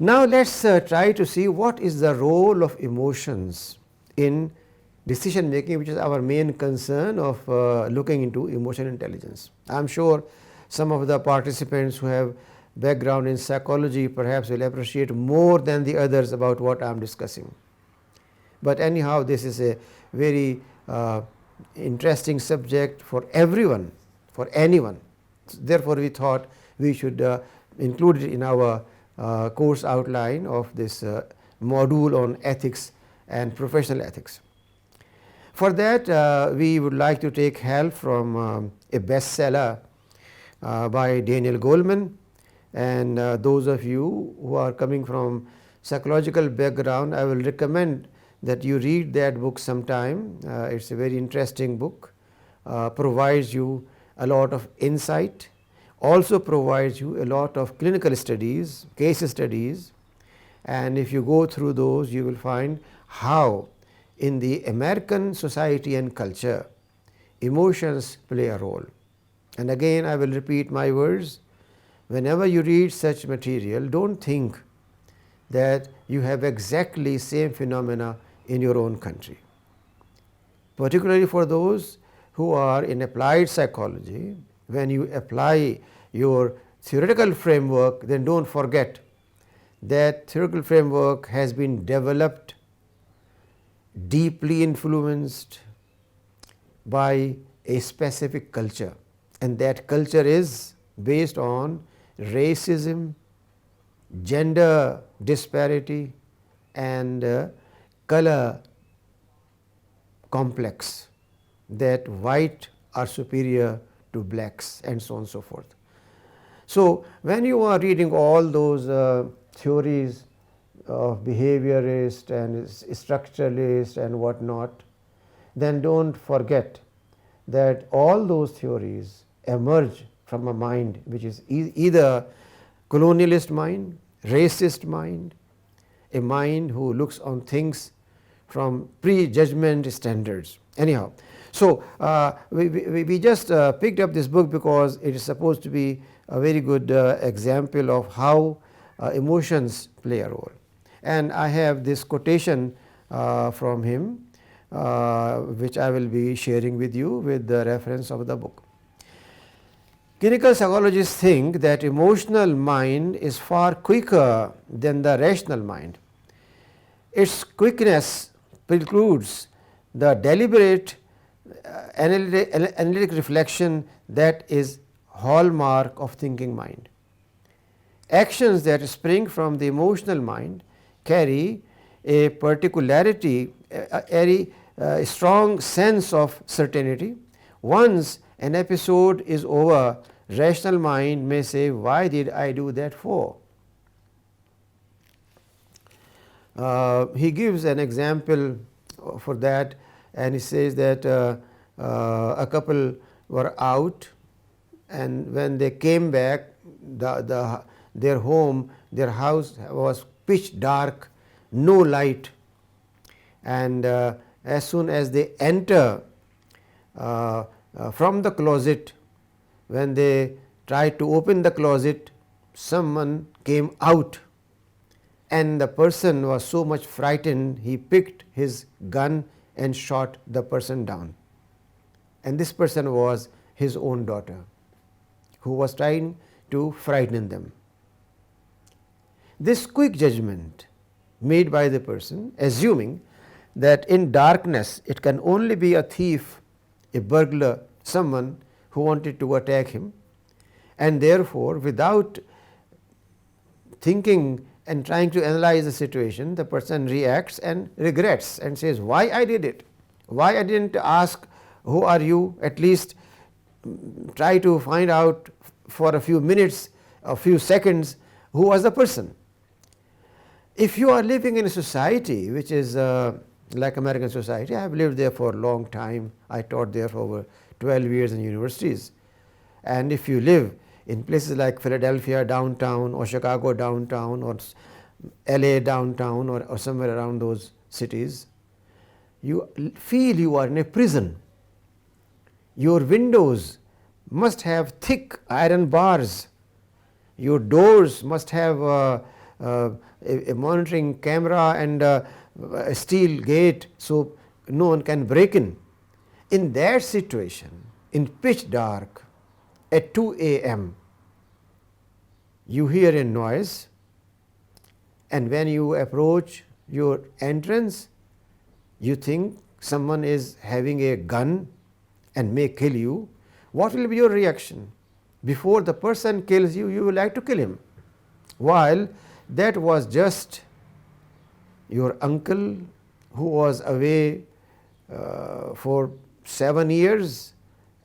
Now let us try to see what is the role of emotions in decision making, which is our main concern of looking into emotional intelligence. I am sure some of the participants who have background in psychology perhaps will appreciate more than the others about what I am discussing. But anyhow, this is a very interesting subject for everyone, for anyone. Therefore, we thought we should include it in our course outline of this module on ethics and professional ethics. For that, we would like to take help from a bestseller by Daniel Goleman, and those of you who are coming from psychological background, I will recommend that you read that book sometime. It's a very interesting book, provides you a lot of insight, also provides you a lot of clinical studies, case studies, and if you go through those, you will find how in the American society and culture emotions play a role. And again, I will repeat my words. Whenever you read such material, don't think that you have exactly same phenomena in your own country. Particularly for those who are in applied psychology, when you apply your theoretical framework, then don't forget that theoretical framework has been developed, deeply influenced by a specific culture, and that culture is based on racism, gender disparity, and color complex, that white are superior to blacks, and so on and so forth. So, when you are reading all those theories of behaviorist and structuralist and what not, then don't forget that all those theories emerge from a mind which is either colonialist mind, racist mind, a mind who looks on things from prejudgment standards. Anyhow, so we just picked up this book because it is supposed to be a very good example of how emotions play a role. And I have this quotation from him, which I will be sharing with you with the reference of the book. Clinical psychologists think that emotional mind is far quicker than the rational mind. Its quickness precludes the deliberate analytic reflection that is hallmark of thinking mind. Actions that spring from the emotional mind carry a particularity, a strong sense of certainty. Once an episode is over, rational mind may say, why did I do that for? He gives an example for that, and he says that a couple were out, and when they came back, their home, their house was pitch dark, no light, and as soon as they enter from the closet, when they tried to open the closet, someone came out, and the person was so much frightened, he picked his gun and shot the person down. And this person was his own daughter, who was trying to frighten them. This quick judgment made by the person, assuming that in darkness it can only be a thief, a burglar, someone who wanted to attack him, and therefore without thinking and trying to analyze the situation, the person reacts and regrets and says, why I did it? Why I didn't ask, who are you? At least try to find out for a few minutes, a few seconds, who was the person. If you are living in a society which is like American society, I have lived there for a long time, I taught there for over 12 years in universities, and if you live in places like Philadelphia downtown or Chicago downtown or LA downtown or somewhere around those cities, you feel you are in a prison. Your windows must have thick iron bars, your doors must have a monitoring camera and a steel gate, so no one can break in. In that situation, in pitch dark at 2 a.m., you hear a noise, and when you approach your entrance, you think someone is having a gun and may kill you. What will be your reaction? Before the person kills you, you will like to kill him, while that was just your uncle who was away for 7 years,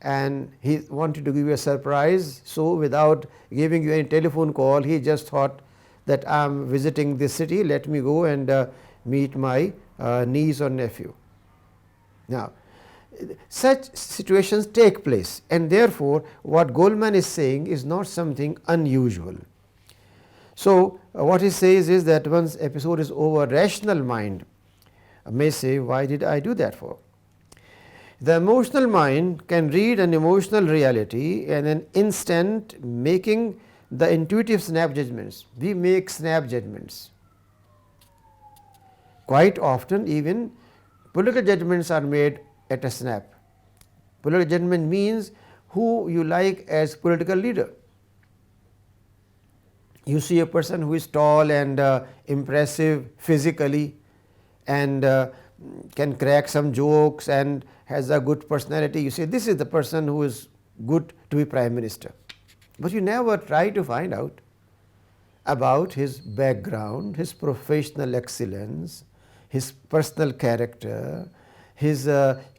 and he wanted to give you a surprise. So, without giving you any telephone call, he just thought that I am visiting this city, let me go and meet my niece or nephew. Now, such situations take place, and therefore, what Goleman is saying is not something unusual. So, what he says is that once episode is over, rational mind may say, why did I do that for? The emotional mind can read an emotional reality in an instant, making the intuitive snap judgments. We make snap judgments. Quite often, even political judgments are made at a snap. Political judgment means who you like as political leader. You see a person who is tall and impressive physically and can crack some jokes and has a good personality. You say this is the person who is good to be prime minister. But you never try to find out about his background, his professional excellence, his personal character, his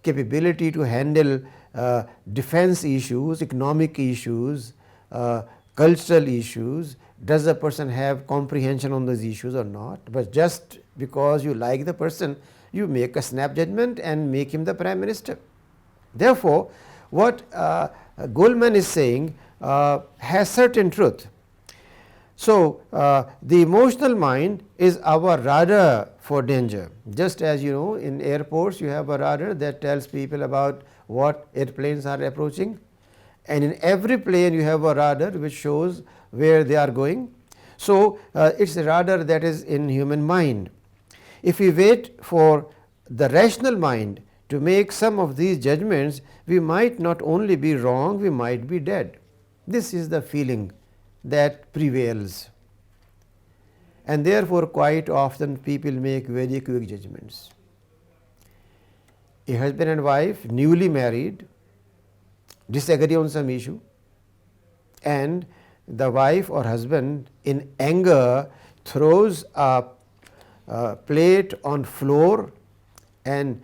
capability to handle defense issues, economic issues, cultural issues. Does the person have comprehension on those issues or not? But just because you like the person, you make a snap judgment and make him the prime minister. Therefore, what Goleman is saying has certain truth. So, the emotional mind is our radar for danger. Just as you know, in airports you have a radar that tells people about what airplanes are approaching, and in every plane you have a radar which shows where they are going. So, it is a radar that is in human mind. If we wait for the rational mind to make some of these judgments, we might not only be wrong, we might be dead. This is the feeling that prevails, and therefore, quite often people make very quick judgments. A husband and wife, newly married, disagree on some issue, and the wife or husband in anger throws a plate on floor and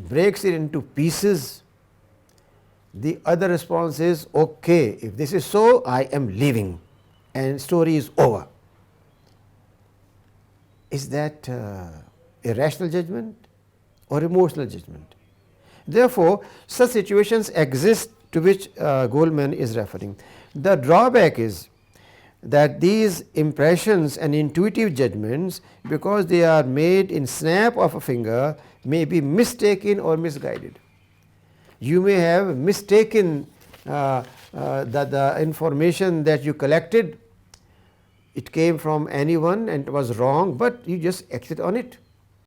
breaks it into pieces. The other response is, okay, if this is so, I am leaving, and story is over. Is that a rational judgment or emotional judgment? Therefore, such situations exist to which Goleman is referring. The drawback is that these impressions and intuitive judgments, because they are made in snap of a finger, may be mistaken or misguided. You may have mistaken the information that you collected, it came from anyone and it was wrong, but you just acted on it.